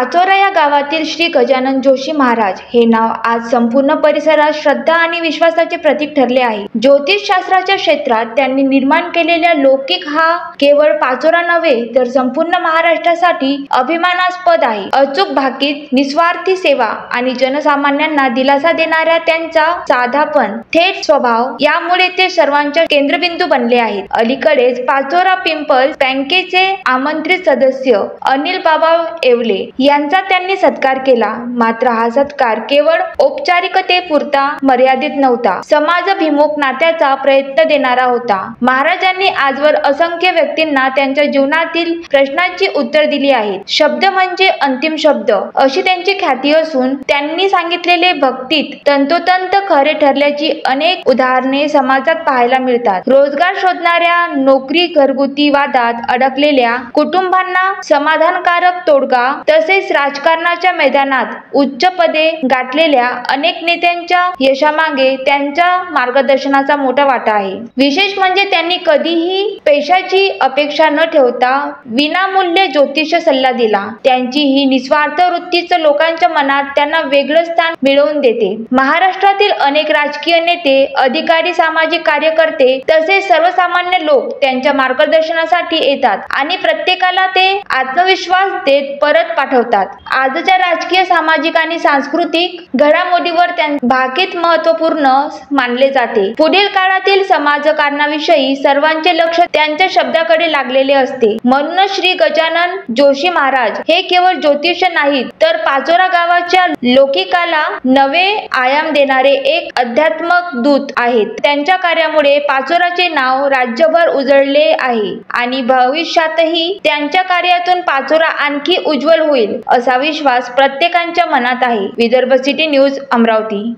पाचोरा या गावातील श्री गजानन जोशी महाराज हे नाव आज संपूर्ण परिसरात श्रद्धा आणि विश्वासाचे प्रतीक ठरले आहे। ज्योतिष शास्त्राच्या क्षेत्रात त्यांनी निर्माण केलेला लौकिक हा केवळ पाचोरा नव्हे तर संपूर्ण महाराष्ट्रासाठी अभिमानास्पद आहे। अचूक भाकीत, निस्वार्थी सेवा आणि जनसामान्यांना दिलासा देणाऱ्या त्यांचा साधापण, थेट स्वभाव यामुळे ते सर्वांच्या केंद्रबिंदू बनले आहेत। अलीकडेच पाचोरा पिंपल्स बँकेचे आमंत्रित सदस्य अनिल बाबा येवले यांचा त्यांनी सत्कार केला। मात्र हा सत्कार केवळ औपचारिकतेपुरता मर्यादित नव्हता, समाजाभिमुख नात्याचा प्रयत्न देणारा होता। महाराजांनी आजवर असंख्य व्यक्तींना त्यांच्या जीवनातील प्रश्नांची उत्तर दिली आहेत। शब्द म्हणजे अंतिम शब्द अशी त्यांची ख्याती असून त्यांनी सांगितलेले भक्तीत तंतोतंत खरे ठरल्याची अनेक उदाहरणे समाजात पाहायला मिळतात। रोजगार शोधणाऱ्या, नोकरी घरगुती वादात अडकलेल्या कुटुंबांना समाधानकारक तोडगा, तसेच राजकारणाच्या मैदानात उच्च पदे गाठलेल्या अनेक नेत्यांच्या यशामागे त्यांच्या मार्गदर्शनाचा मोठा वाटा आहे। विशेष म्हणजे त्यांनी कधीही पैशाची अपेक्षा न ठेवता विनामूल्य ज्योतिष सल्ला दिला। त्यांची ही निस्वार्थ वृत्तीच लोकांच्या मनात त्यांना वेगळं स्थान मिळवून देते। महाराष्ट्रातील अनेक राजकीय नेते, अधिकारी, सामाजिक कार्यकर्ते तसेच सर्वसामान्य लोक त्यांच्या मार्गदर्शनासाठी येतात आणि प्रत्येकाला ते आत्मविश्वास देत परत पाठवतात। आजच्या राजकीय, सामाजिक आणि सांस्कृतिक घडामोडींवर भाकीत महत्त्वपूर्ण मानले जाते। पुढील काळातील समाजकारणाविषयी सर्वांचे लक्ष त्यांच्या शब्दाकडे लागलेले असते। म्हणूनच श्री गजानन जोशी महाराज हे केवळ ज्योतिष नाहीत तर पाचोरा गावाच्या लौकिकाला नवे आयाम देणारे एक अध्यात्मक दूत आहेत। त्यांच्या कार्यामुळे पाचोराचे नाव राज्यभर उजळले आहे आणि भविष्यातही त्यांच्या कार्यातून पाचोरा आणखी उज्ज्वल होईल असा विश्वास प्रत्येकाच्या मनात आहे। Vidarbha city news, Amravati.